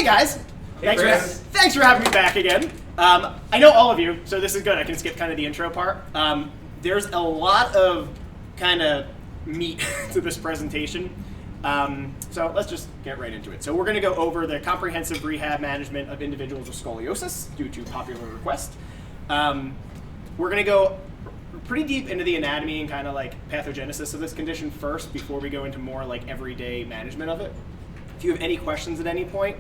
Hey guys, thanks for having me back again. I know all of you, so this is good. I can skip kind of the intro part. There's a lot of kind of meat to this presentation, so let's just get right into it. So we're going to go over the comprehensive rehab management of individuals with scoliosis due to popular request. We're going to go pretty deep into the anatomy and kind of like pathogenesis of this condition first before we go into more like everyday management of it. If you have any questions at any point,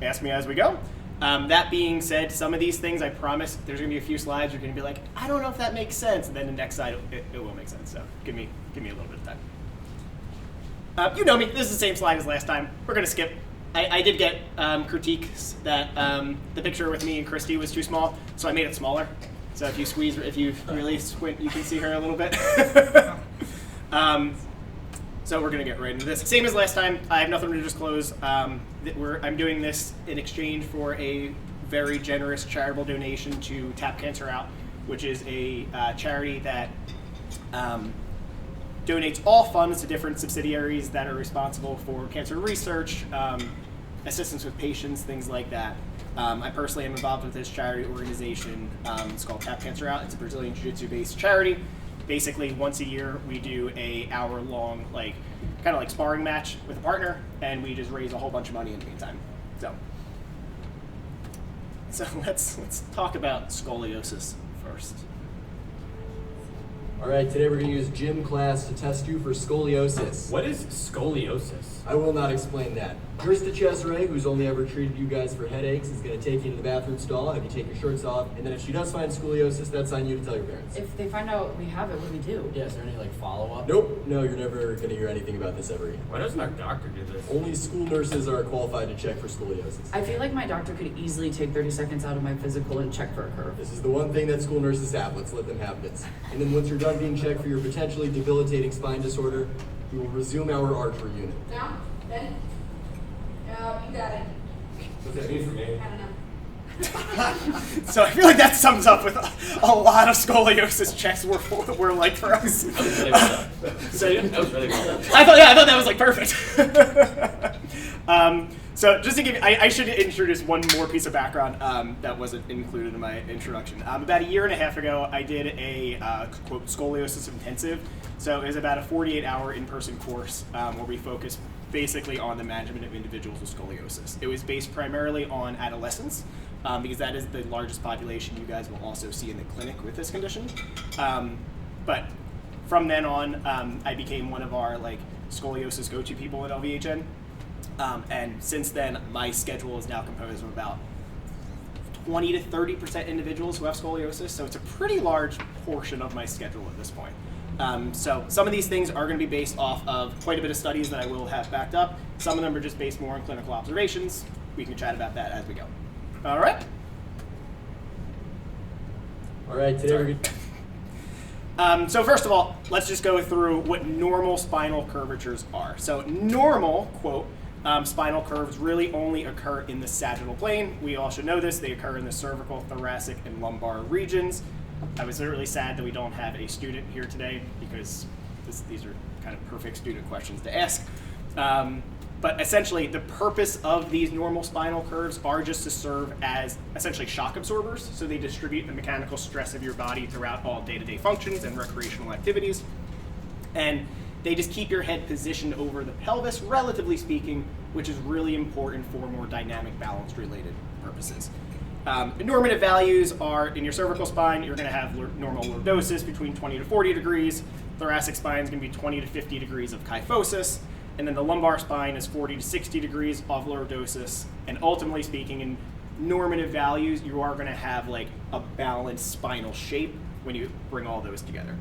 ask me as we go. That being said, some of these things, I promise, there's going to be a few slides you're going to be like, I don't know if that makes sense. And then the next slide, it will make sense. So give me a little bit of time. You know me. This is the same slide as last time. We're going to skip. I did get critiques that the picture with me and Christy was too small, so I made it smaller. So if you really squint, you can see her a little bit. So we're going to get right into this. Same as last time, I have nothing to disclose. I'm doing this in exchange for a very generous charitable donation to Tap Cancer Out, which is a charity that donates all funds to different subsidiaries that are responsible for cancer research, assistance with patients, things like that. I personally am involved with this charity organization. It's called Tap Cancer Out. It's a Brazilian Jiu-Jitsu based charity. Basically, once a year, we do a hour-long, kind of like sparring match with a partner, and we just raise a whole bunch of money in the meantime. So let's talk about scoliosis first. All right, today we're going to use gym class to test you for scoliosis. What is scoliosis? I will not explain that. Krista Cesare, who's only ever treated you guys for headaches, is going to take you to the bathroom stall, have you take your shirts off, and then if she does find scoliosis, that's on you to tell your parents. If they find out we have it, what do we do? Yeah, is there any follow-up? Nope, no, you're never going to hear anything about this ever again. Why doesn't our doctor do this? Only school nurses are qualified to check for scoliosis. I feel like my doctor could easily take 30 seconds out of my physical and check for a curve. This is the one thing that school nurses have. Let's let them have this. And then once you're done being checked for your potentially debilitating spine disorder, we will resume our archery unit. Now, then, you got it. What's that mean for me? I don't know. So I feel like that sums up with a lot of scoliosis checks were like for us. That was really well done. That was really well done. I thought that was perfect. So just to give you, I should introduce one more piece of background that wasn't included in my introduction. About a year and a half ago, I did a quote scoliosis intensive. So it was about a 48-hour in-person course where we focused basically on the management of individuals with scoliosis. It was based primarily on adolescents because that is the largest population you guys will also see in the clinic with this condition. But from then on, I became one of our scoliosis go-to people at LVHN. And since then, my schedule is now composed of about 20 to 30% individuals who have scoliosis, so it's a pretty large portion of my schedule at this point. So some of these things are going to be based off of quite a bit of studies that I will have backed up. Some of them are just based more on clinical observations. We can chat about that as we go. All right? All right, today we're going to... So first of all, let's just go through what normal spinal curvatures are. So normal, quote, spinal curves really only occur in the sagittal plane. We all should know this. They occur in the cervical, thoracic, and lumbar regions. I was really sad that we don't have a student here today because these are kind of perfect student questions to ask. But essentially, the purpose of these normal spinal curves are just to serve as essentially shock absorbers. So they distribute the mechanical stress of your body throughout all day-to-day functions and recreational activities. And they just keep your head positioned over the pelvis, relatively speaking, which is really important for more dynamic balance-related purposes. Normative values are in your cervical spine, you're going to have normal lordosis between 20 to 40 degrees. Thoracic spine is going to be 20 to 50 degrees of kyphosis. And then the lumbar spine is 40 to 60 degrees of lordosis. And ultimately speaking, in normative values, you are going to have a balanced spinal shape when you bring all those together.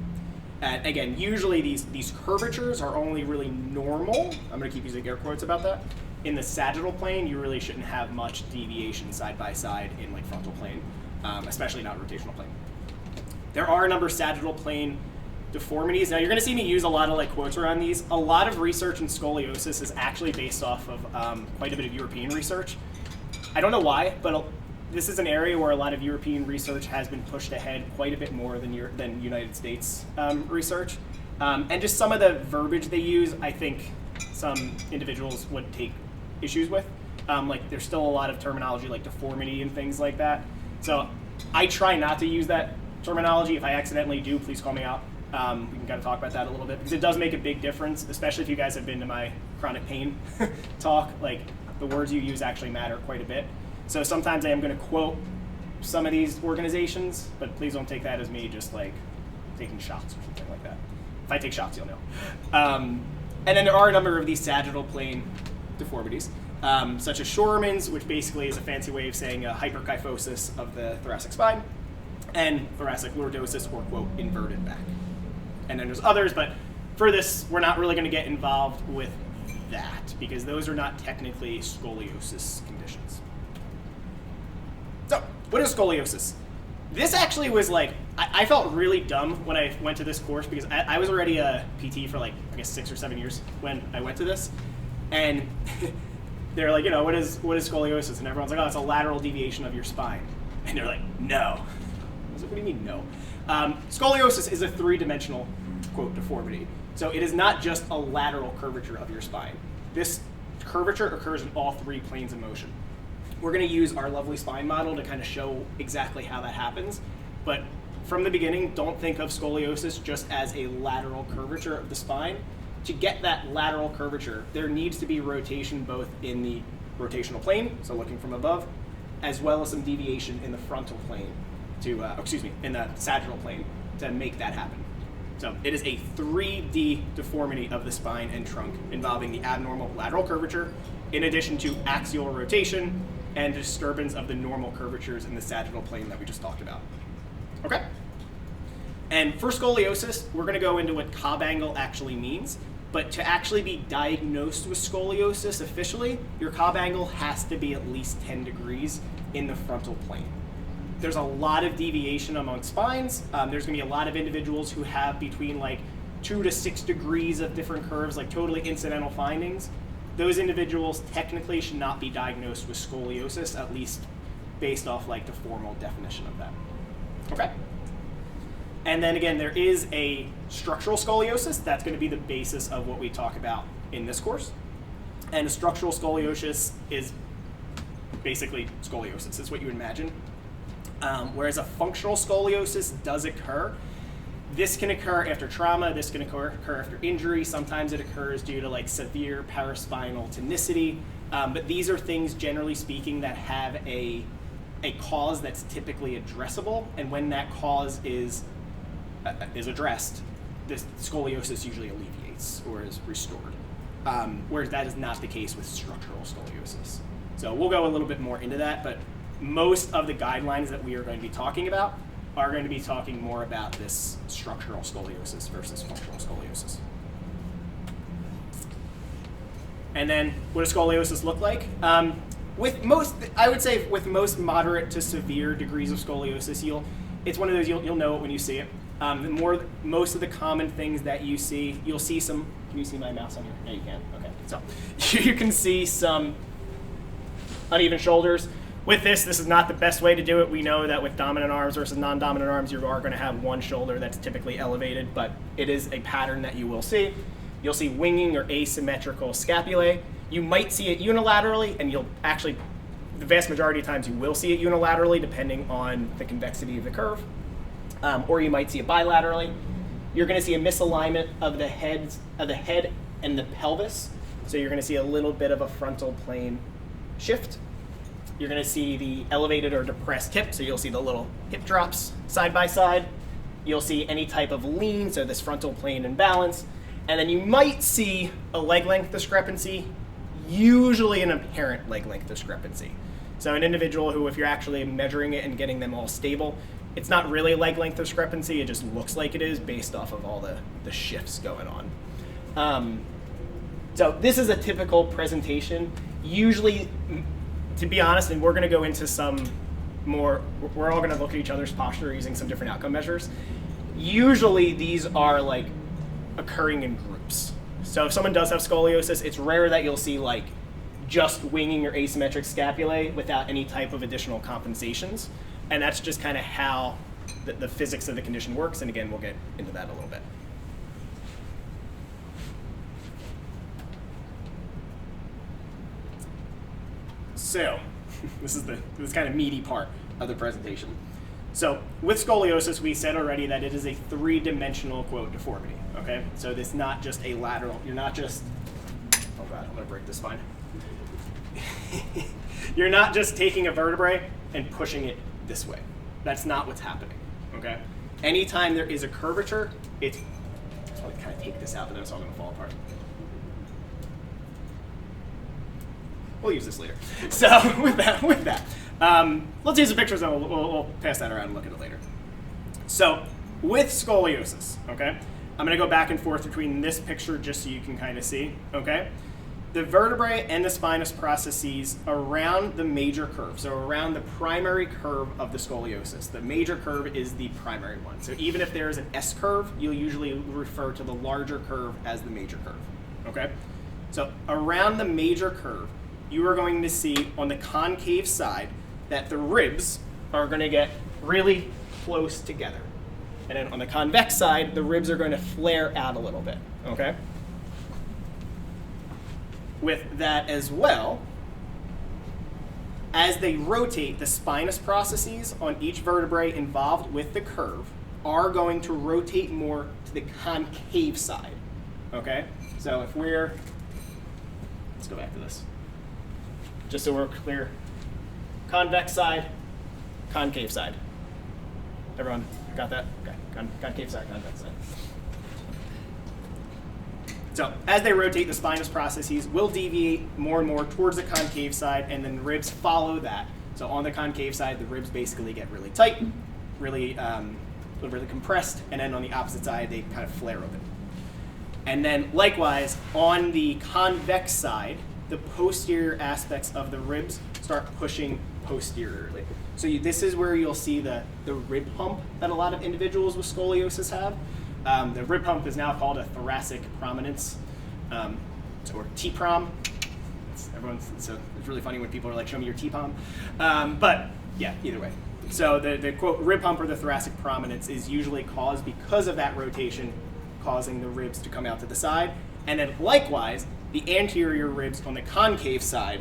And again, usually these curvatures are only really normal. I'm going to keep using air quotes about that. In the sagittal plane, you really shouldn't have much deviation side by side in frontal plane, especially not rotational plane. There are a number of sagittal plane deformities. Now you're going to see me use a lot of quotes around these. A lot of research in scoliosis is actually based off of quite a bit of European research. I don't know why, but this is an area where a lot of European research has been pushed ahead quite a bit more than United States research. And just some of the verbiage they use, I think some individuals would take issues with. Like there's still a lot of terminology like deformity and things like that. So I try not to use that terminology. If I accidentally do, please call me out. We can kind of talk about that a little bit because it does make a big difference, especially if you guys have been to my chronic pain talk. Like the words you use actually matter quite a bit. So sometimes I am going to quote some of these organizations, but please don't take that as me just like taking shots or something like that. If I take shots, you'll know. And then there are a number of these sagittal plane deformities, such as Schorman's, which basically is a fancy way of saying a hyperkyphosis of the thoracic spine, and thoracic lordosis, or quote, inverted back. And then there's others, but for this, we're not really going to get involved with that because those are not technically scoliosis conditions. So, what is scoliosis? This actually was like, I felt really dumb when I went to this course because I was already a PT for like, I guess 6 or 7 years when I went to this. And they're like, what is scoliosis? And everyone's like, oh, it's a lateral deviation of your spine. And they're like, no. I was like, what do you mean no? Scoliosis is a 3-dimensional, quote, deformity. So it is not just a lateral curvature of your spine. This curvature occurs in all 3 planes of motion. We're going to use our lovely spine model to kind of show exactly how that happens. But from the beginning, don't think of scoliosis just as a lateral curvature of the spine. To get that lateral curvature, there needs to be rotation both in the rotational plane, so looking from above, as well as some deviation in the frontal plane in the sagittal plane to make that happen. So it is a 3D deformity of the spine and trunk involving the abnormal lateral curvature, in addition to axial rotation and disturbance of the normal curvatures in the sagittal plane that we just talked about. Okay? And for scoliosis, we're going to go into what Cobb angle actually means. But to actually be diagnosed with scoliosis officially, your Cobb angle has to be at least 10 degrees in the frontal plane. There's a lot of deviation among spines. There's going to be a lot of individuals who have between like 2 to 6 degrees of different curves, like totally incidental findings. Those individuals technically should not be diagnosed with scoliosis, at least based off like the formal definition of that. Okay? And then again, there is a structural scoliosis. That's going to be the basis of what we talk about in this course. And a structural scoliosis is basically scoliosis, is what you would imagine. Whereas a functional scoliosis does occur. This can occur after trauma. This can occur after injury. Sometimes it occurs due to like severe paraspinal tonicity. But these are things, generally speaking, that have a cause that's typically addressable. And when that cause is addressed, this scoliosis usually alleviates or is restored. Whereas that is not the case with structural scoliosis. So we'll go a little bit more into that, but most of the guidelines that we are going to be talking about are going to be talking more about this structural scoliosis versus functional scoliosis. And then what does scoliosis look like? With most moderate to severe degrees of scoliosis, it's one of those, you'll know it when you see it. Most of the common things that you see, you'll see some, can you see my mouse on here? No, you can, okay. So you can see some uneven shoulders. With this is not the best way to do it. We know that with dominant arms versus non-dominant arms, you are going to have one shoulder that's typically elevated, but it is a pattern that you will see. You'll see winging or asymmetrical scapulae. You might see it unilaterally, and you'll actually, the vast majority of times you will see it unilaterally depending on the convexity of the curve. Or you might see it bilaterally. You're going to see a misalignment of the head and the pelvis. So you're going to see a little bit of a frontal plane shift. You're going to see the elevated or depressed hip, so you'll see the little hip drops side by side. You'll see any type of lean, so this frontal plane imbalance. And then you might see a leg length discrepancy, usually an apparent leg length discrepancy. So an individual who, if you're actually measuring it and getting them all stable, it's not really a leg length discrepancy, it just looks like it is based off of all the shifts going on. So this is a typical presentation. Usually, to be honest, and we're going to go into some more, we're all going to look at each other's posture using some different outcome measures. Usually these are like occurring in groups. So if someone does have scoliosis, it's rare that you'll see like just winging or asymmetric scapulae without any type of additional compensations. And that's just kind of how the physics of the condition works. And again, we'll get into that a little bit. So, this is this kind of meaty part of the presentation. So, with scoliosis, we said already that it is a three-dimensional, quote, deformity, okay? So this is not just a lateral, you're not just, oh God, I'm gonna break this spine. You're not just taking a vertebrae and pushing it this way. That's not what's happening, okay? Anytime there is a curvature, I just want to kind of take this out, but then it's all gonna fall apart. We'll use this later. So with that, let's use the pictures and we'll pass that around and look at it later. So with scoliosis, okay, I'm gonna go back and forth between this picture just so you can kind of see, okay? The vertebrae and the spinous processes around the major curve, so around the primary curve of the scoliosis. The major curve is the primary one. So even if there is an S curve, you'll usually refer to the larger curve as the major curve, okay? So around the major curve, you are going to see on the concave side that the ribs are going to get really close together. And then on the convex side, the ribs are going to flare out a little bit, okay? With that as well, as they rotate, the spinous processes on each vertebrae involved with the curve are going to rotate more to the concave side, okay? So if let's go back to this. Just so we're clear, convex side, concave side. Everyone got that? Okay, concave side, convex side. So as they rotate, the spinous processes will deviate more and more towards the concave side, and then the ribs follow that. So on the concave side, the ribs basically get really tight, really compressed, and then on the opposite side, they kind of flare open. And then likewise, on the convex side, the posterior aspects of the ribs start pushing posteriorly. So this is where you'll see the rib hump that a lot of individuals with scoliosis have. The rib hump is now called a thoracic prominence, or T-prom. So it's really funny when people are like, show me your T-pom. But yeah, either way. So the quote rib hump or the thoracic prominence is usually caused because of that rotation, causing the ribs to come out to the side. And then likewise, the anterior ribs on the concave side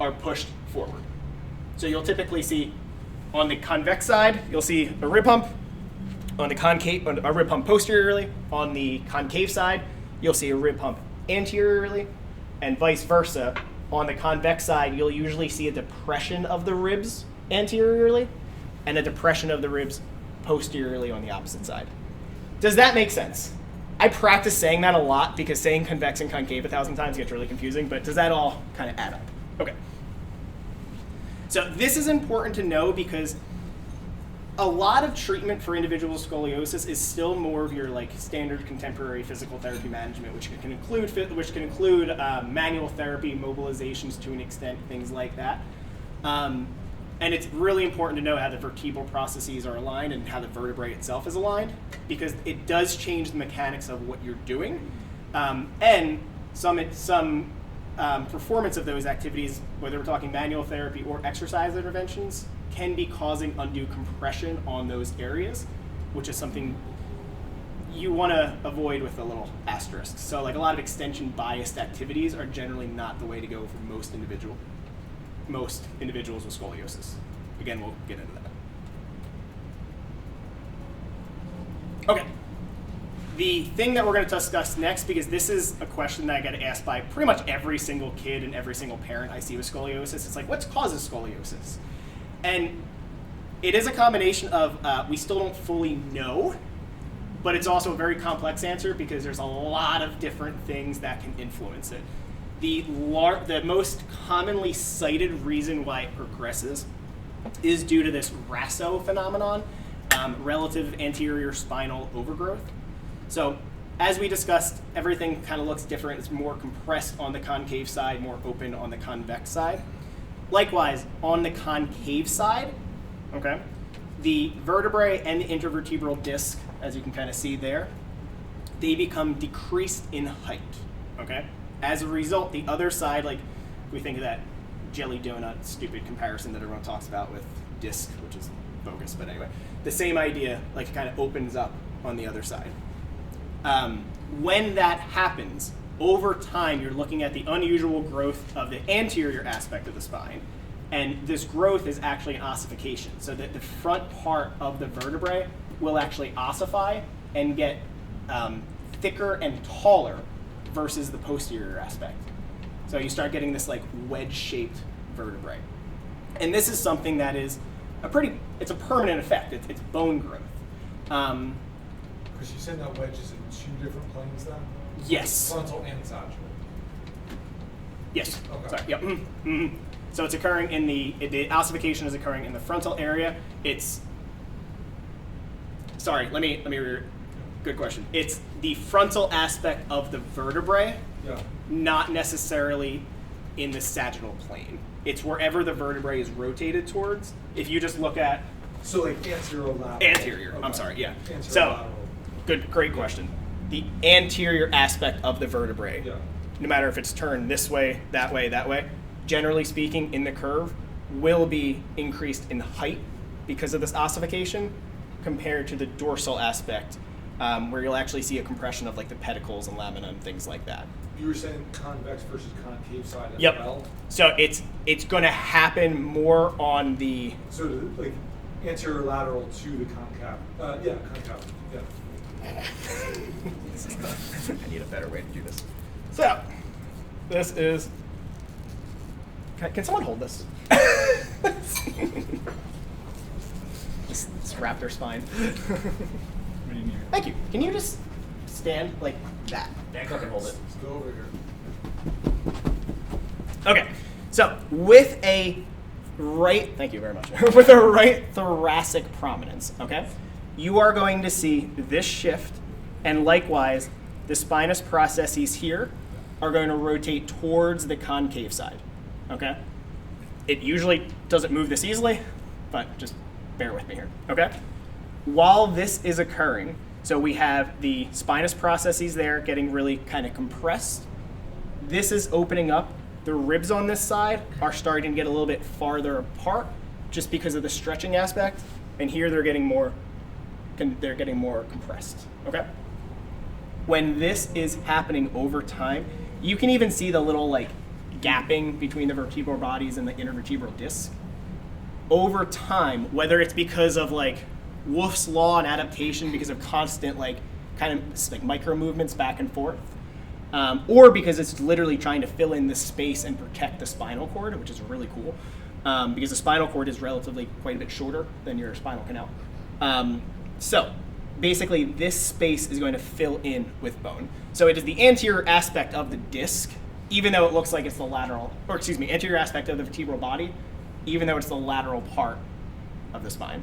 are pushed forward. So you'll typically see on the convex side, you'll see a rib hump. On the concave, a rib hump posteriorly. On the concave side, you'll see a rib hump anteriorly, and vice versa. On the convex side, you'll usually see a depression of the ribs anteriorly, and a depression of the ribs posteriorly on the opposite side. Does that make sense? I practice saying that a lot because saying convex and concave 1,000 times gets really confusing, but does that all kind of add up? Okay. So this is important to know because a lot of treatment for individual scoliosis is still more of your like standard contemporary physical therapy management, which can include manual therapy, mobilizations to an extent, things like that. And it's really important to know how the vertebral processes are aligned and how the vertebrae itself is aligned, because it does change the mechanics of what you're doing. And some performance of those activities, whether we're talking manual therapy or exercise interventions, can be causing undue compression on those areas, which is something you want to avoid with a little asterisk. So like a lot of extension biased activities are generally not the way to go for most individuals with scoliosis. Again, we'll get into that. Okay. The thing that we're going to discuss next, because this is a question that I get asked by pretty much every single kid and every single parent I see with scoliosis. It's like, what causes scoliosis? And it is a combination of we still don't fully know, but it's also a very complex answer because there's a lot of different things that can influence it. The most commonly cited reason why it progresses is due to this RASO phenomenon, relative anterior spinal overgrowth. So as we discussed, everything kind of looks different. It's more compressed on the concave side, more open on the convex side. Likewise, on the concave side, okay, the vertebrae and the intervertebral disc, as you can kind of see there, they become decreased in height, okay? As a result, the other side, like we think of that jelly donut stupid comparison that everyone talks about with disc, which is focus, but anyway, the same idea, like it kind of opens up on the other side. When that happens, over time, you're looking at the unusual growth of the anterior aspect of the spine. And this growth is actually an ossification, so that the front part of the vertebrae will actually ossify and get thicker and taller versus the posterior aspect. So you start getting this like wedge-shaped vertebrae. And this is something that is it's a permanent effect. It's bone growth. Because you said that wedge is in two different planes then? Yes. Frontal and sagittal. Yes. Okay. Sorry. Yep. So it's occurring in the ossification is occurring in the frontal area. Good question. It's the frontal aspect of the vertebrae, Yeah. not necessarily in the sagittal plane. It's wherever the vertebrae is rotated towards. If you just look at So like anterolateral. anterior, I'm Okay. sorry, yeah. So, Anterolateral. great question. The anterior aspect of the vertebrae, Yeah. no matter if it's turned this way, that way, generally speaking, in the curve, will be increased in height because of this ossification compared to the dorsal aspect, where you'll actually see a compression of like the pedicles and lamina and things like that. You were saying convex versus concave side as Yep. well? So it's going to happen more on the So like anterolateral to the concave. Concave. Yeah. I need a better way to do this. So, this is. Can someone hold this? this raptor spine. Thank you. Can you just stand like that? Bangkok can hold it. Let's go over here. Okay. So, with a right, thank you very much. With a right thoracic prominence, okay, you are going to see this shift, and likewise, the spinous processes here are going to rotate towards the concave side, okay? It usually doesn't move this easily, but just bear with me here, okay? While this is occurring, so we have the spinous processes there getting really kind of compressed. This is opening up. The ribs on this side are starting to get a little bit farther apart just because of the stretching aspect, and here they're getting more compressed, okay? When this is happening over time, you can even see the little like gapping between the vertebral bodies and the intervertebral disc. Over time, whether it's because of like Wolff's law and adaptation because of constant like kind of like micro movements back and forth, or because it's literally trying to fill in this space and protect the spinal cord, which is really cool, because the spinal cord is relatively quite a bit shorter than your spinal canal. So basically this space is going to fill in with bone. So it is the anterior aspect of the disc, even though it looks like it's the anterior aspect of the vertebral body, even though it's the lateral part of the spine.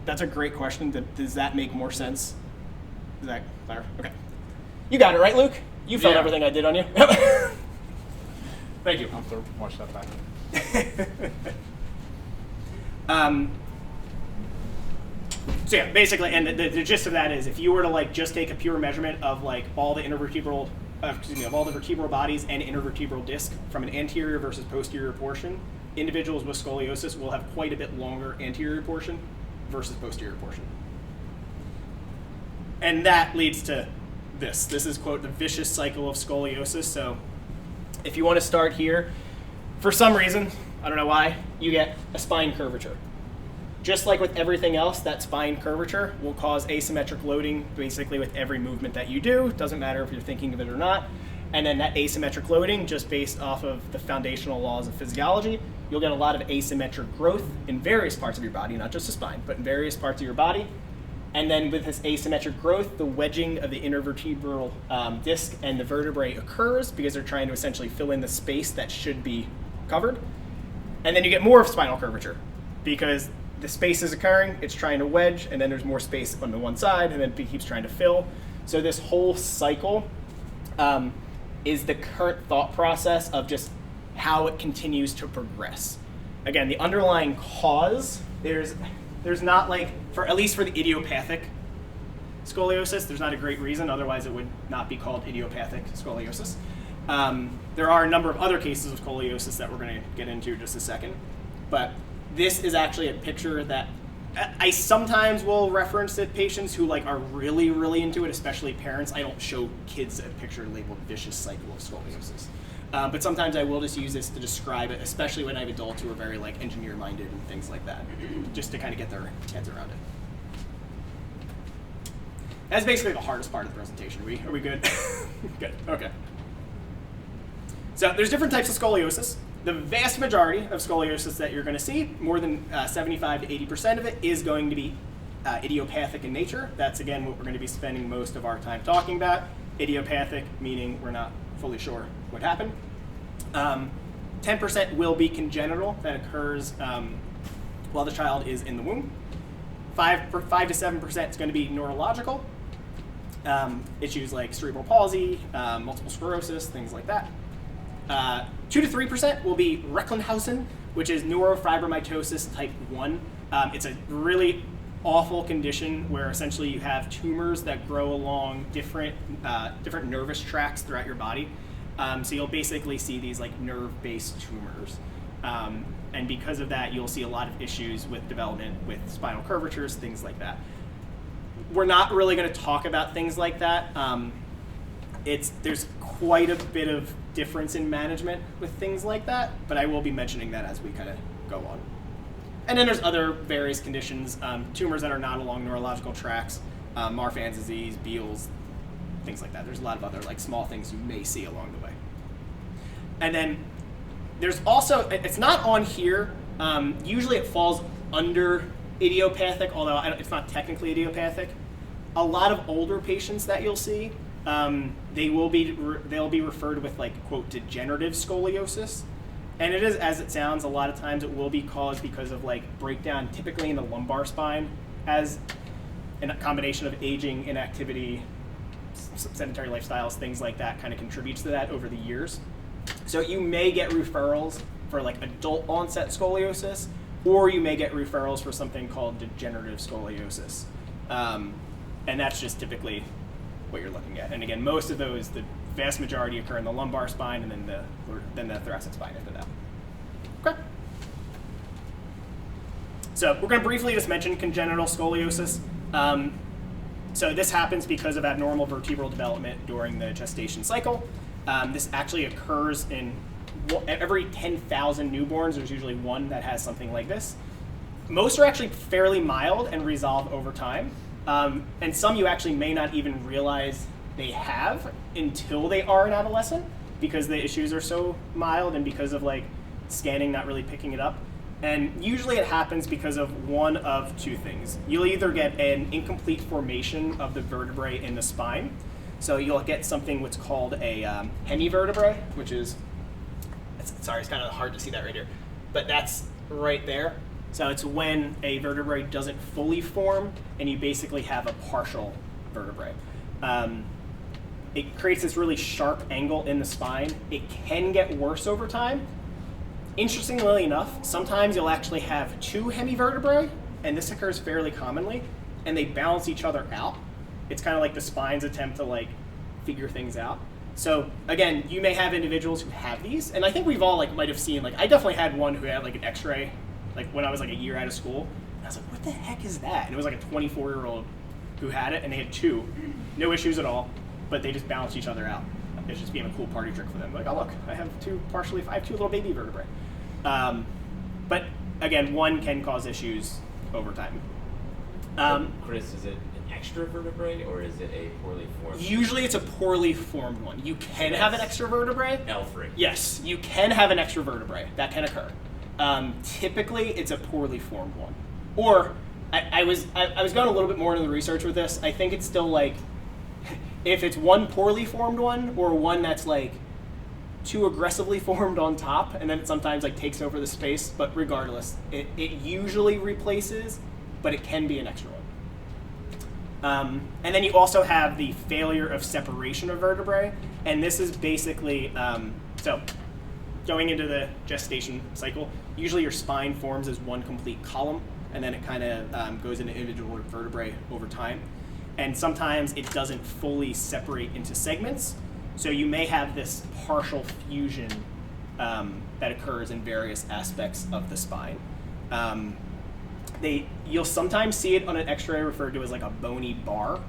That's a great question. Does that make more sense? Is that clear? Okay. You got it, right, Luke? You felt Yeah. everything I did on you. Thank you. I'll have to watch that back. So yeah, basically, and the gist of that is, if you were to like just take a pure measurement of like all the vertebral bodies and intervertebral disc from an anterior versus posterior portion, individuals with scoliosis will have quite a bit longer anterior portion versus posterior portion. And that leads to this. This is, quote, the vicious cycle of scoliosis. So if you want to start here, for some reason, I don't know why, you get a spine curvature. Just like with everything else, that spine curvature will cause asymmetric loading basically with every movement that you do. Doesn't matter if you're thinking of it or not. And then that asymmetric loading, just based off of the foundational laws of physiology, you'll get a lot of asymmetric growth in various parts of your body, not just the spine, but in various parts of your body. And then with this asymmetric growth, the wedging of the intervertebral disc and the vertebrae occurs because they're trying to essentially fill in the space that should be covered. And then you get more of spinal curvature because the space is occurring, it's trying to wedge, and then there's more space on the one side, and then it keeps trying to fill. So this whole cycle is the current thought process of just how it continues to progress. Again, the underlying cause, there's not like, at least for the idiopathic scoliosis, there's not a great reason, otherwise it would not be called idiopathic scoliosis. There are a number of other cases of scoliosis that we're going to get into in just a second, but this is actually a picture that I sometimes will reference it patients who like are really, really into it, especially parents. I don't show kids a picture labeled vicious cycle of scoliosis. But sometimes I will just use this to describe it, especially when I have adults who are very like engineer-minded and things like that, just to kind of get their heads around it. That's basically the hardest part of the presentation. Are we good? Good, okay. So there's different types of scoliosis. The vast majority of scoliosis that you're going to see, more than 75 to 80% of it, is going to be idiopathic in nature. That's, again, what we're going to be spending most of our time talking about. Idiopathic, meaning we're not fully sure what happened. 10% will be congenital, that occurs while the child is in the womb. 5 to 7% is going to be neurological. Issues like cerebral palsy, multiple sclerosis, things like that. 2 to 3% will be Recklinghausen, which is neurofibromatosis type 1. It's a really awful condition where essentially you have tumors that grow along different nervous tracts throughout your body. So you'll basically see these like nerve-based tumors. And because of that, you'll see a lot of issues with development with spinal curvatures, things like that. We're not really going to talk about things like that. There's quite a bit of difference in management with things like that, but I will be mentioning that as we kind of go on. And then there's other various conditions, tumors that are not along neurological tracts, Marfan's disease, Beals, things like that. There's a lot of other like small things you may see along the way. And then there's also, it's not on here, usually it falls under idiopathic, although it's not technically idiopathic. A lot of older patients that you'll see, they'll be referred with like, quote, degenerative scoliosis. And it is, as it sounds, a lot of times it will be caused because of like breakdown, typically in the lumbar spine, as a combination of aging, inactivity, sedentary lifestyles, things like that kind of contributes to that over the years. So you may get referrals for like adult onset scoliosis, or you may get referrals for something called degenerative scoliosis. And that's just typically what you're looking at. And again, most of those, the vast majority occur in the lumbar spine and then the thoracic spine after that. Okay. So we're going to briefly just mention congenital scoliosis. So this happens because of abnormal vertebral development during the gestation cycle. This actually occurs in every 10,000 newborns. There's usually one that has something like this. Most are actually fairly mild and resolve over time. And some you actually may not even realize they have until they are an adolescent because the issues are so mild and because of like scanning not really picking it up. And usually it happens because of one of two things. You'll either get an incomplete formation of the vertebrae in the spine. So you'll get something what's called a hemivertebrae, which is, sorry, it's kind of hard to see that right here, but that's right there. So it's when a vertebrae doesn't fully form and you basically have a partial vertebrae. It creates this really sharp angle in the spine. It can get worse over time. Interestingly enough, sometimes you'll actually have two hemivertebrae, and this occurs fairly commonly, and they balance each other out. It's kind of like the spine's attempt to like figure things out. So again, you may have individuals who have these, and I think we've all like might have seen, like I definitely had one who had like an x-ray like when I was like a year out of school, and I was like, what the heck is that? And it was like a 24-year-old who had it, and they had two, no issues at all, but they just balanced each other out. It just became a cool party trick for them. Like, oh look, I have two little baby vertebrae. But again, one can cause issues over time. Chris, is it an extra vertebrae or is it a poorly formed? Usually it's a poorly formed one. You can have an extra vertebrae. L3. Yes, you can have an extra vertebrae. That can occur. Typically, it's a poorly formed one. Or, I was going a little bit more into the research with this. I think it's still like, if it's one poorly formed one or one that's like too aggressively formed on top, and then it sometimes like takes over the space, but regardless, it usually replaces, but it can be an extra one. And then you also have the failure of separation of vertebrae, and this is basically, so going into the gestation cycle, usually your spine forms as one complete column, and then it kind of goes into individual vertebrae over time. And sometimes it doesn't fully separate into segments, so you may have this partial fusion that occurs in various aspects of the spine. You'll sometimes see it on an X-ray referred to as like a bony bar,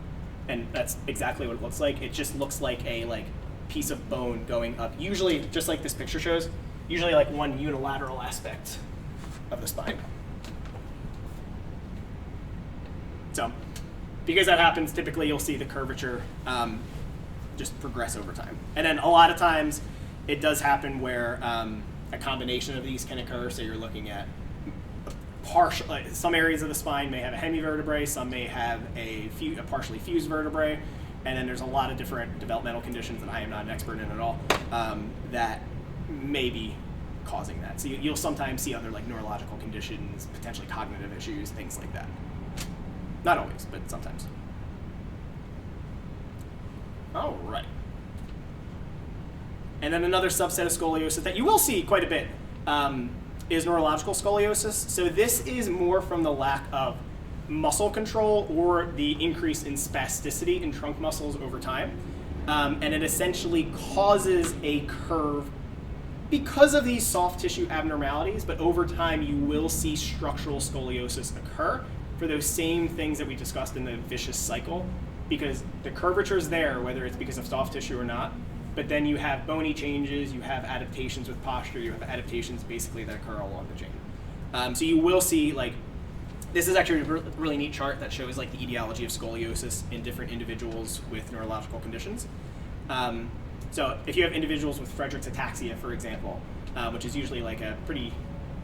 and that's exactly what it looks like. It just looks like a piece of bone going up, usually just like this picture shows, usually like one unilateral aspect of the spine. So, because that happens, typically you'll see the curvature just progress over time. And then a lot of times it does happen where a combination of these can occur. So you're looking at some areas of the spine may have a hemivertebrae, some may have a partially fused vertebrae, and then there's a lot of different developmental conditions that I am not an expert in at all that may be causing that. So you'll sometimes see other like neurological conditions, potentially cognitive issues, things like that. Not always, but sometimes. All right. And then another subset of scoliosis that you will see quite a bit is neurological scoliosis. So this is more from the lack of muscle control or the increase in spasticity in trunk muscles over time. And it essentially causes a curve because of these soft tissue abnormalities, but over time you will see structural scoliosis occur for those same things that we discussed in the vicious cycle, because the curvature is there, whether it's because of soft tissue or not, but then you have bony changes, you have adaptations with posture, you have adaptations basically that occur along the chain. So you will see, like, this is actually a really neat chart that shows like the etiology of scoliosis in different individuals with neurological conditions. So if you have individuals with Friedreich's ataxia, for example, which is usually like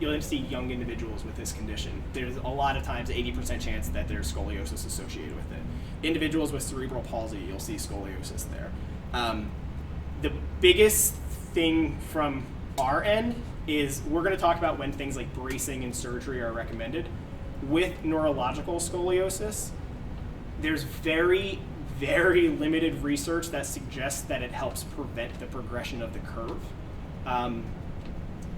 you'll see young individuals with this condition. There's a lot of times 80% chance that there's scoliosis associated with it. Individuals with cerebral palsy, you'll see scoliosis there. The biggest thing from our end is we're going to talk about when things like bracing and surgery are recommended. With neurological scoliosis, there's very, very limited research that suggests that it helps prevent the progression of the curve.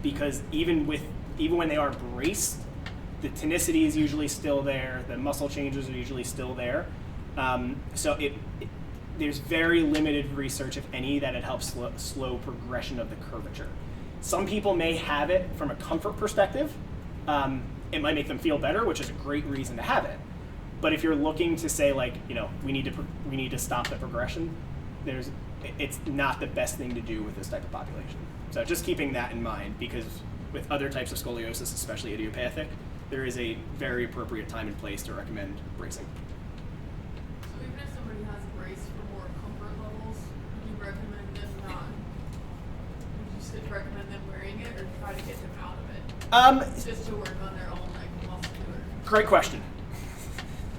Because even when they are braced, the tonicity is usually still there, the muscle changes are usually still there. So there's very limited research, if any, that it helps slow progression of the curvature. Some people may have it from a comfort perspective. It might make them feel better, which is a great reason to have it. But if you're looking to say, like, we need to stop the progression, it's not the best thing to do with this type of population. So just keeping that in mind, because with other types of scoliosis, especially idiopathic, there is a very appropriate time and place to recommend bracing. So even if somebody has a brace for more comfort levels, would you recommend them not? Would you recommend them wearing it, or try to get them out of it? Just to work on their own muscular. Great question.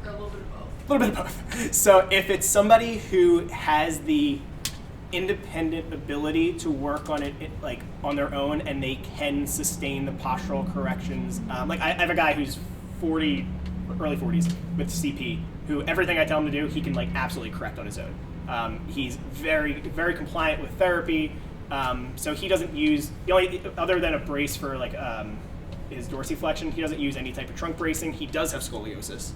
Or a little bit of both. A little bit of both. So if it's somebody who has the independent ability to work on it like on their own, and they can sustain the postural corrections. Like I have a guy who's 40, early 40s with CP, who everything I tell him to do, he can like absolutely correct on his own. He's very, very compliant with therapy. So he doesn't use, the only, other than a brace for like his dorsiflexion, he doesn't use any type of trunk bracing. He does have scoliosis,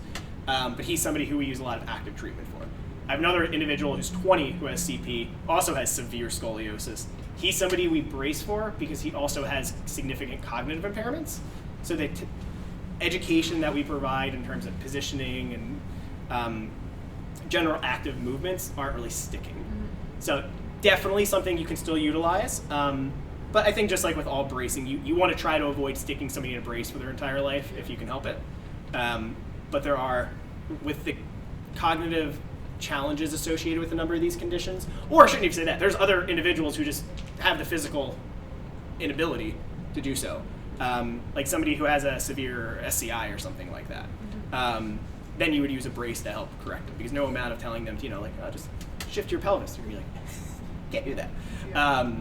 but he's somebody who we use a lot of active treatment for. I have another individual who's 20 who has CP, also has severe scoliosis. He's somebody we brace for because he also has significant cognitive impairments. So the education that we provide in terms of positioning and general active movements aren't really sticking. So definitely something you can still utilize. But I think just like with all bracing, you want to try to avoid sticking somebody in a brace for their entire life if you can help it. But there are, with the cognitive challenges associated with a number of these conditions, or I shouldn't even say that, there's other individuals who just have the physical inability to do so. Like somebody who has a severe SCI or something like that. Then you would use a brace to help correct it, because no amount of telling them to, just shift your pelvis, you're gonna be like, can't do that. Yeah.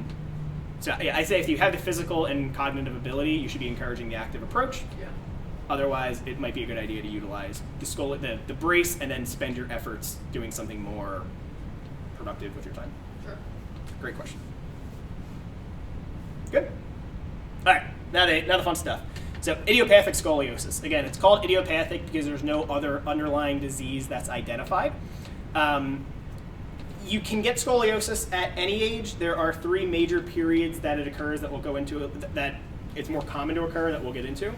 So yeah, I say if you have the physical and cognitive ability, you should be encouraging the active approach. Yeah. Otherwise, it might be a good idea to utilize the brace and then spend your efforts doing something more productive with your time. Sure. Great question. Good. All right, now the fun stuff. So idiopathic scoliosis. Again, it's called idiopathic because there's no other underlying disease that's identified. You can get scoliosis at any age. There are 3 major periods that it occurs that we'll go into, that it's more common to occur, that we'll get into.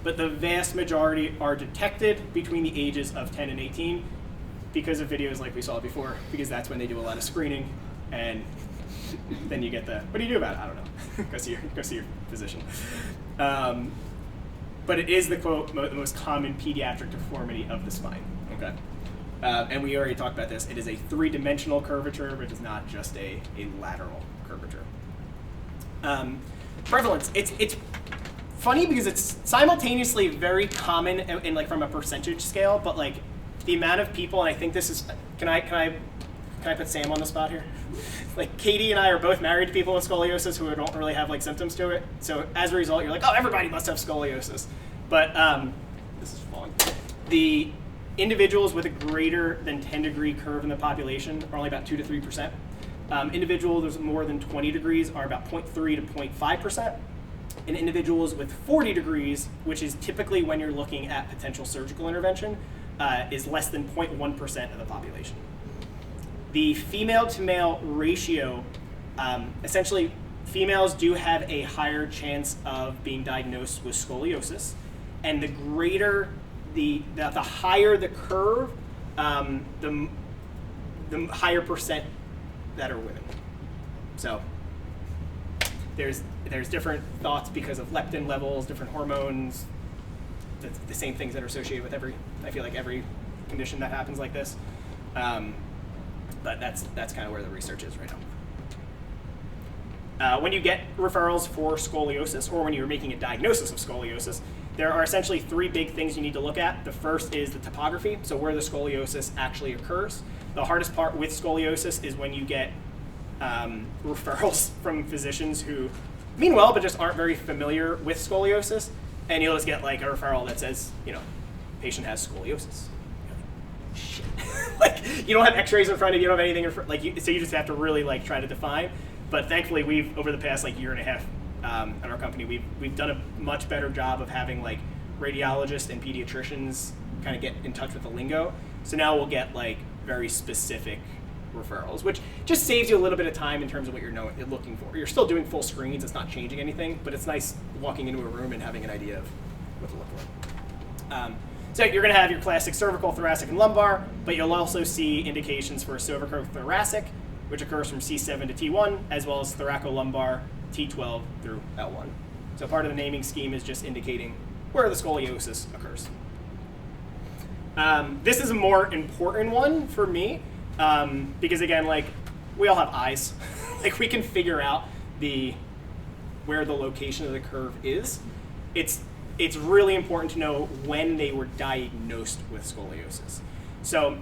but the vast majority are detected between the ages of 10 and 18 because of videos like we saw before, because that's when they do a lot of screening, and then you get the, what do you do about it? I don't know. go see your physician. But it is the quote, the most common pediatric deformity of the spine, okay? And we already talked about this. It is a three-dimensional curvature, but it is not just a lateral curvature. Prevalence, it's funny because it's simultaneously very common in like from a percentage scale, but like the amount of people, and I think this is, can I put Sam on the spot here? Like Katie and I are both married to people with scoliosis who don't really have like symptoms to it. So as a result, you're like, oh, everybody must have scoliosis. But this is fun. The individuals with a greater than 10-degree curve in the population are only about 2 to 3%. Individuals with more than 20 degrees are about 0.3 to 0.5%. And individuals with 40 degrees, which is typically when you're looking at potential surgical intervention, is less than 0.1% of the population. The female to male ratio, essentially females do have a higher chance of being diagnosed with scoliosis, and the greater the higher the curve, the higher percent that are women. So there's different thoughts because of leptin levels, different hormones, the same things that are associated with every condition that happens like this. But that's kind of where the research is right now. When you get referrals for scoliosis, or when you're making a diagnosis of scoliosis, there are essentially three big things you need to look at. The first is the topography, so where the scoliosis actually occurs. The hardest part with scoliosis is when you get referrals from physicians who mean well, but just aren't very familiar with scoliosis, and you'll just get like a referral that says, patient has scoliosis. Shit. Like, you don't have x-rays in front of you, you don't have anything in front, so you just have to really like try to define. But thankfully we've, over the past like year and a half at our company, we've done a much better job of having like radiologists and pediatricians kind of get in touch with the lingo. So now we'll get like very specific referrals, which just saves you a little bit of time in terms of what you're looking for. You're still doing full screens, it's not changing anything, but it's nice walking into a room and having an idea of what to look for. So you're going to have your classic cervical, thoracic, and lumbar, but you'll also see indications for cervicothoracic, which occurs from C7 to T1, as well as thoracolumbar, T12 through L1. So part of the naming scheme is just indicating where the scoliosis occurs. This is a more important one for me, because again, like, we all have eyes. Like, we can figure out where the location of the curve is. It's really important to know when they were diagnosed with scoliosis. So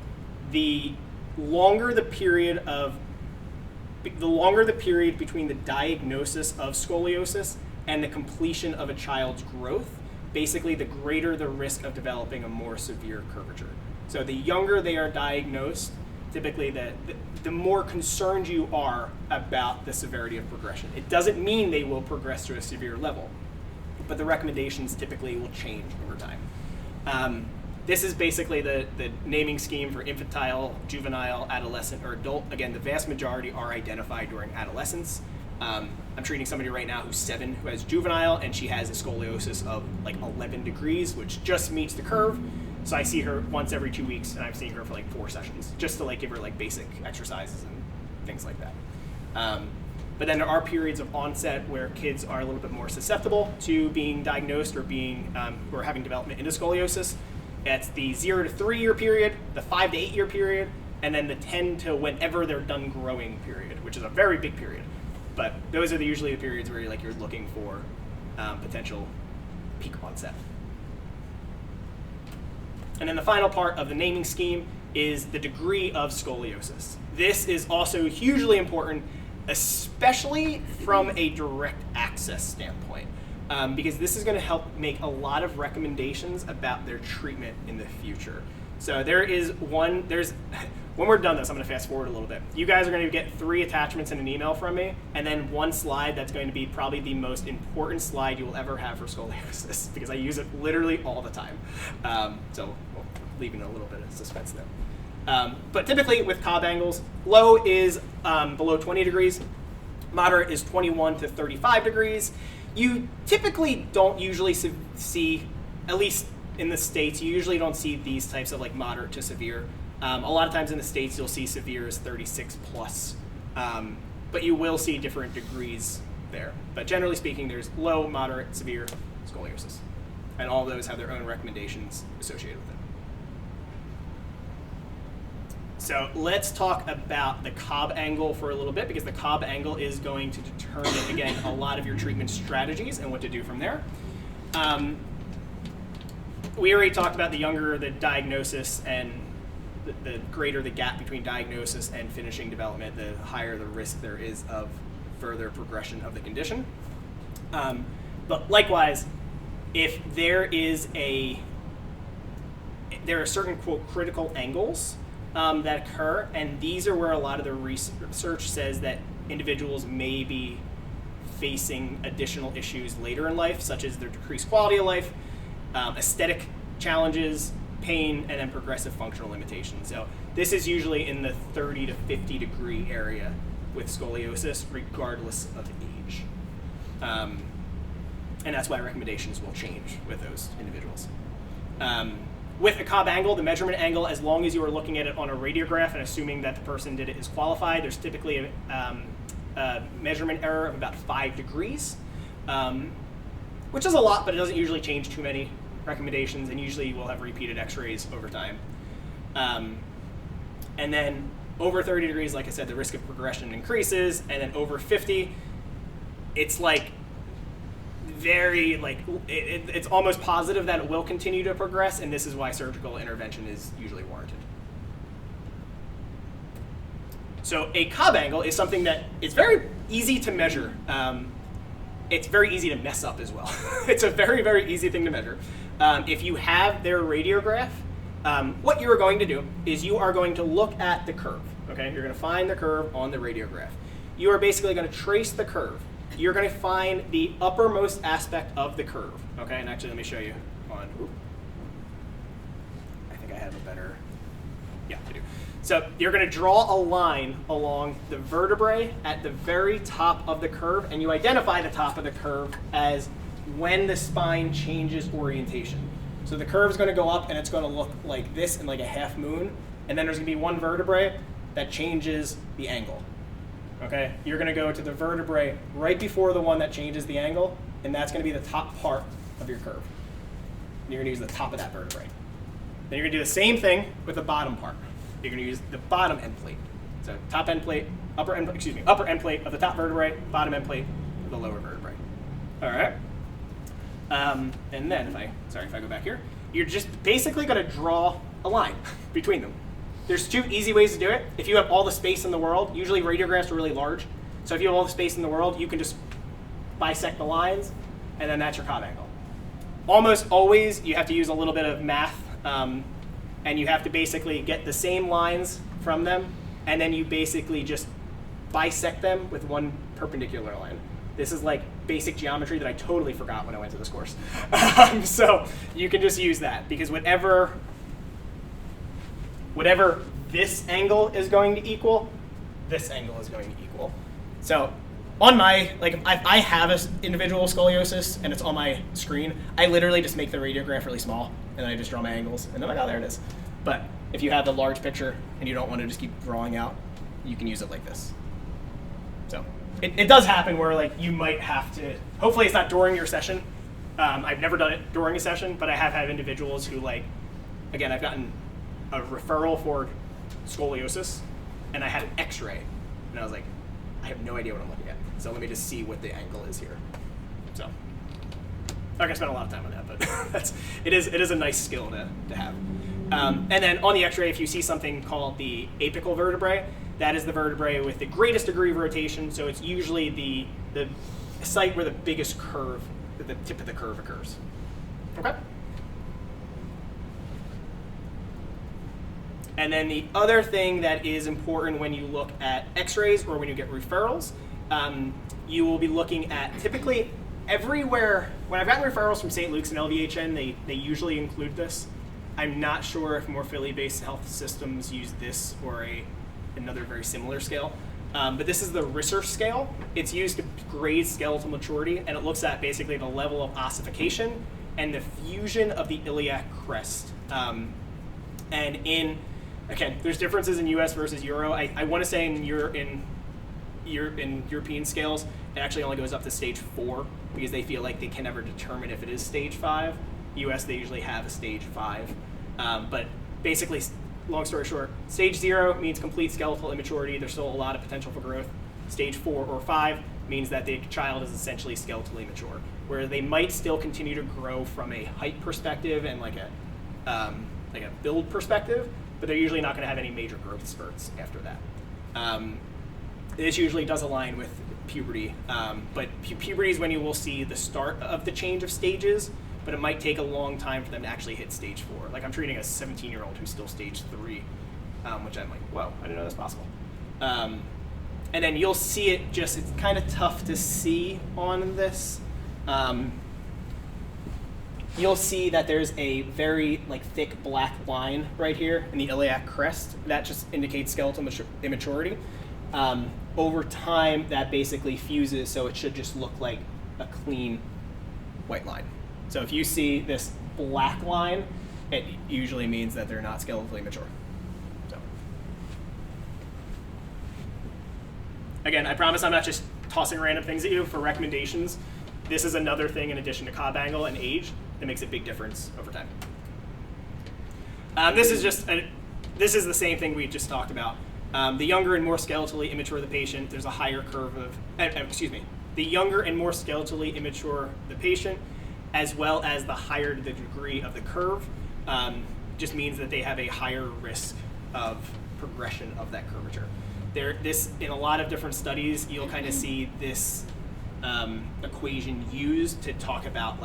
the longer the period between the diagnosis of scoliosis and the completion of a child's growth, basically the greater the risk of developing a more severe curvature. So the younger they are diagnosed, typically the more concerned you are about the severity of progression. It doesn't mean they will progress to a severe level, but the recommendations typically will change over time. This is basically the naming scheme for infantile, juvenile, adolescent, or adult. Again, the vast majority are identified during adolescence. I'm treating somebody right now who's 7 who has juvenile, and she has a scoliosis of like 11 degrees, which just meets the curve. So I see her once every 2 weeks, and I'm seeing her for like 4 sessions, just to like give her like basic exercises and things like that. But then there are periods of onset where kids are a little bit more susceptible to being diagnosed or or having development into scoliosis. It's the 0 to 3 year period, the 5 to 8 year period, and then the 10 to whenever they're done growing period, which is a very big period. But those are usually the periods where you're looking for potential peak onset. And then the final part of the naming scheme is the degree of scoliosis. This is also hugely important, especially from a direct access standpoint, because this is going to help make a lot of recommendations about their treatment in the future. So when we're done this, I'm going to fast forward a little bit. You guys are going to get 3 attachments in an email from me, and then 1 slide that's going to be probably the most important slide you will ever have for scoliosis, because I use it literally all the time. So leaving a little bit of suspense there. But typically with Cobb angles, low is below 20 degrees, moderate is 21 to 35 degrees. You typically don't usually see at least in the States, you usually don't see these types of like moderate to severe. A lot of times in the States, you'll see severe as 36 plus, but you will see different degrees there. But generally speaking, there's low, moderate, severe scoliosis, and all those have their own recommendations associated with it. So let's talk about the Cobb angle for a little bit, because the Cobb angle is going to determine, again, a lot of your treatment strategies and what to do from there. We already talked about the younger the diagnosis and the greater the gap between diagnosis and finishing development, the higher the risk there is of further progression of the condition. But likewise, if there are certain, quote, critical angles that occur, and these are where a lot of the research says that individuals may be facing additional issues later in life, such as their decreased quality of life, aesthetic challenges, pain, and then progressive functional limitations. So this is usually in the 30 to 50 degree area with scoliosis, regardless of age. And that's why recommendations will change with those individuals. With a Cobb angle, the measurement angle, as long as you are looking at it on a radiograph and assuming that the person did it is qualified, there's typically a measurement error of about 5 degrees, which is a lot, but it doesn't usually change too many recommendations, and usually we'll have repeated x-rays over time. And then over 30 degrees, like I said, the risk of progression increases, and then over 50, it's like very, like, it's almost positive that it will continue to progress, and this is why surgical intervention is usually warranted. So a Cobb angle is something that is very easy to measure. It's very easy to mess up as well. It's a very, very easy thing to measure. If you have their radiograph, what you are going to do is you are going to look at the curve, okay? You're going to find the curve on the radiograph. You are basically going to trace the curve. You're going to find the uppermost aspect of the curve, okay? And actually, let me show you on, I think I have a better, yeah, I do. So you're going to draw a line along the vertebrae at the very top of the curve, and you identify the top of the curve as when the spine changes orientation. So the curve is going to go up, and it's going to look like this in like a half moon, and then there's going to be one vertebrae that changes the angle. Okay, you're going to go to the vertebrae right before the one that changes the angle, and that's going to be the top part of your curve. And you're going to use the top of that vertebrae. Then you're going to do the same thing with the bottom part. You're going to use the bottom end plate. So top end plate, upper end plate of the top vertebrae, bottom end plate of the lower vertebrae. All right. And then if I go back here, you're just basically going to draw a line between them. There's 2 easy ways to do it. If you have all the space in the world, usually radiographs are really large. So if you have all the space in the world, you can just bisect the lines, and then that's your Cobb angle. Almost always, you have to use a little bit of math, and you have to basically get the same lines from them, and then you basically just bisect them with one perpendicular line. This is like basic geometry that I totally forgot when I went to this course. So you can just use that, because whatever this angle is going to equal, this angle is going to equal. So on my, like, I have an individual scoliosis and it's on my screen, I literally just make the radiograph really small and then I just draw my angles and then I'm like, oh, there it is. But if you have the large picture and you don't want to just keep drawing out, you can use it like this. So it does happen where, like, you might have to, hopefully it's not during your session. I've never done it during a session, but I have had individuals who, like, again, I've gotten a referral for scoliosis, and I had an x-ray, and I was like, I have no idea what I'm looking at, so let me just see what the angle is here. So I'm not gonna spend a lot of time on that, but it is a nice skill to have. And then on the x-ray, if you see something called the apical vertebrae, that is the vertebrae with the greatest degree of rotation, so it's usually the site where the biggest curve, the tip of the curve occurs. Okay? And then the other thing that is important when you look at x-rays or when you get referrals, you will be looking at typically everywhere. When I've gotten referrals from St. Luke's and LVHN, they usually include this. I'm not sure if more Philly-based health systems use this or another very similar scale. But this is the Risser scale. It's used to grade skeletal maturity, and it looks at basically the level of ossification and the fusion of the iliac crest. And again, there's differences in US versus Euro. I want to say in European scales, it actually only goes up to stage 4 because they feel like they can never determine if it is stage 5. US, they usually have a stage 5. But basically, long story short, stage 0 means complete skeletal immaturity. There's still a lot of potential for growth. Stage 4 or 5 means that the child is essentially skeletally immature, where they might still continue to grow from a height perspective and like a build perspective, but they're usually not going to have any major growth spurts after that. This usually does align with puberty, but puberty is when you will see the start of the change of stages, but it might take a long time for them to actually hit stage 4. Like I'm treating a 17-year-old who's still stage 3, which I'm like, whoa, I didn't know that's possible. And then you'll see it it's kind of tough to see on this. You'll see that there's a very thick black line right here in the iliac crest. That just indicates skeletal immaturity. Over time, that basically fuses, so it should just look like a clean white line. So if you see this black line, it usually means that they're not skeletally mature. So. Again, I promise I'm not just tossing random things at you for recommendations. This is another thing in addition to Cobb angle and age that makes a big difference over time. This is the same thing we just talked about. The younger and more skeletally immature the patient, there's a higher curve of, the younger and more skeletally immature the patient, as well as the higher the degree of the curve, just means that they have a higher risk of progression of that curvature. In a lot of different studies, you'll kind of see this equation used to talk about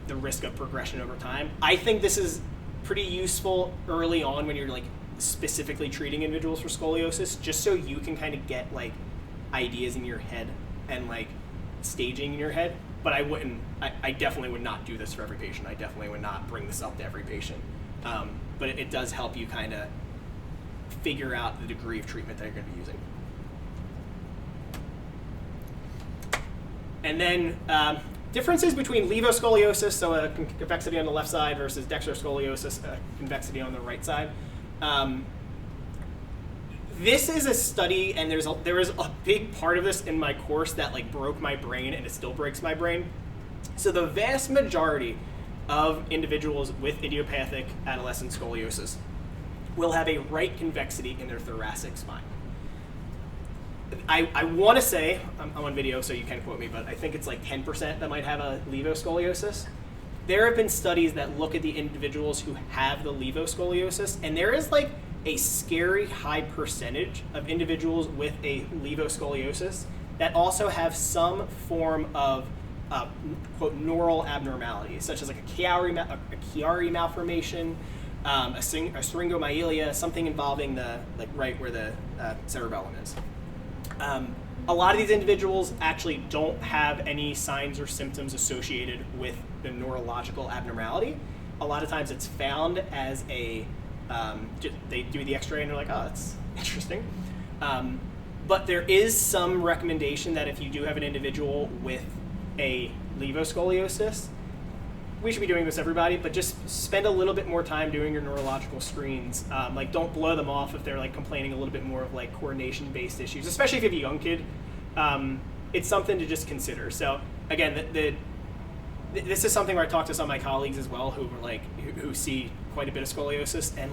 the risk of progression over time. I think this is pretty useful early on when you're specifically treating individuals for scoliosis, just so you can kind of get ideas in your head and staging in your head. But I definitely would not do this for every patient. I definitely would not bring this up to every patient. But it does help you kind of figure out the degree of treatment that you're going to be using. And then differences between levoscoliosis, so a convexity on the left side, versus dextroscoliosis, a convexity on the right side. This is a study, and there is a big part of this in my course that broke my brain, and it still breaks my brain. So the vast majority of individuals with idiopathic adolescent scoliosis will have a right convexity in their thoracic spine. I want to say, I'm on video so you can quote me, but I think it's 10% that might have a levoscoliosis. There have been studies that look at the individuals who have the levoscoliosis, and there is a scary high percentage of individuals with a levoscoliosis that also have some form of quote neural abnormality, such as a Chiari malformation, a syringomyelia, something involving the right where the cerebellum is. A lot of these individuals actually don't have any signs or symptoms associated with the neurological abnormality. A lot of times it's found as they do the x-ray and they're like, oh, that's interesting. But there is some recommendation that if you do have an individual with a levoscoliosis, we should be doing this everybody, but just spend a little bit more time doing your neurological screens. Don't blow them off if they're complaining a little bit more of coordination-based issues, especially if you have a young kid. It's something to just consider. So again, this is something where I talk to some of my colleagues as well who see quite a bit of scoliosis, and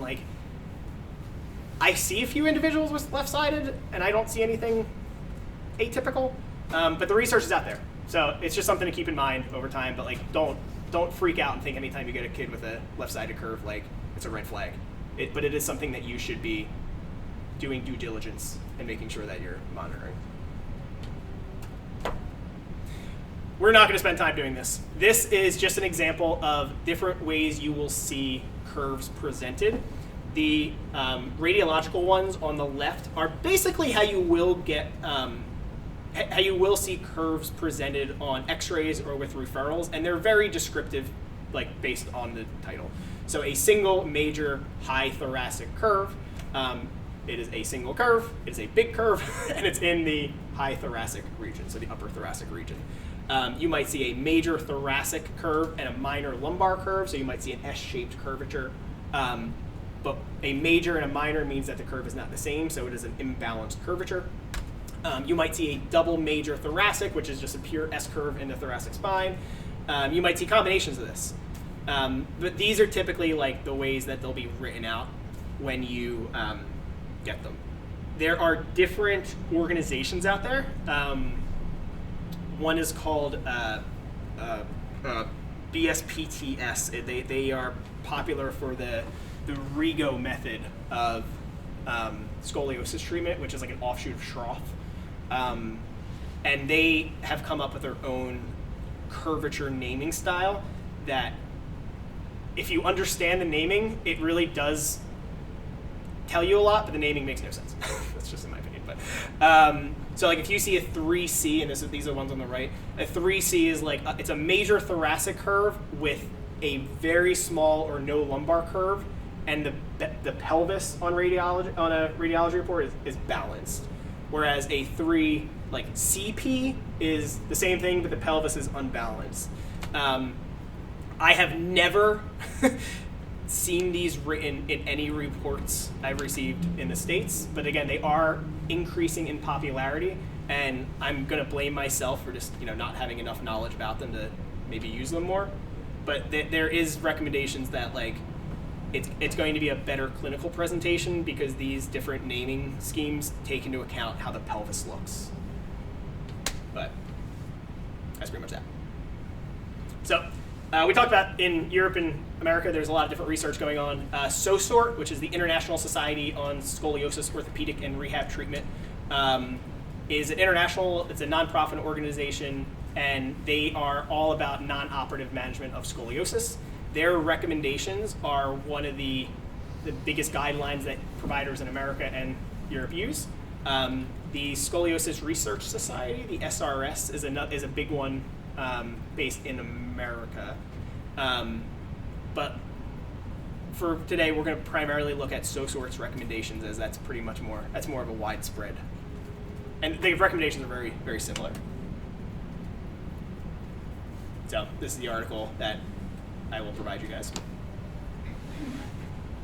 I see a few individuals with left-sided, and I don't see anything atypical, but the research is out there. So it's just something to keep in mind over time, but don't freak out and think anytime you get a kid with a left-sided curve, it's a red flag. But it is something that you should be doing due diligence and making sure that you're monitoring. We're not going to spend time doing this. This is just an example of different ways you will see curves presented. The radiological ones on the left are basically how you will get how you will see curves presented on x-rays or with referrals, and they're very descriptive, based on the title. So a single major high thoracic curve, it is a single curve, it is a big curve, and it's in the high thoracic region, so the upper thoracic region. You might see a major thoracic curve and a minor lumbar curve, so you might see an S-shaped curvature. But a major and a minor means that the curve is not the same, so it is an imbalanced curvature. You might see a double major thoracic, which is just a pure S-curve in the thoracic spine. You might see combinations of this. But these are typically like the ways that they'll be written out when you get them. There are different organizations out there. One is called BSPTS. They are popular for the Rigo method of scoliosis treatment, which is like an offshoot of Schroth. And they have come up with their own curvature naming style that, if you understand the naming, it really does tell you a lot, but the naming makes no sense. That's just in my opinion. But so like if you see a 3C, and these are the ones on the right, a 3C is like it's a major thoracic curve with a very small or no lumbar curve, and the pelvis on a radiology report is balanced, whereas a 3 like CP is the same thing, but the pelvis is unbalanced. I have never seen these written in any reports I've received in the States, but again, they are increasing in popularity, and I'm gonna blame myself for just not having enough knowledge about them to maybe use them more. But there is recommendations that like it's going to be a better clinical presentation because these different naming schemes take into account how the pelvis looks. But that's pretty much that. So we talked about in Europe and America, there's a lot of different research going on. SOSORT, which is the International Society on Scoliosis, Orthopedic, and Rehab Treatment, is an international, it's a nonprofit organization, and they are all about non-operative management of scoliosis. Their recommendations are one of the biggest guidelines that providers in America and Europe use. The Scoliosis Research Society, the SRS, is a big one based in America. But for today, we're going to primarily look at SOSORT's recommendations, as that's more of a widespread. And the recommendations are very, very similar. So this is the article that I will provide you guys.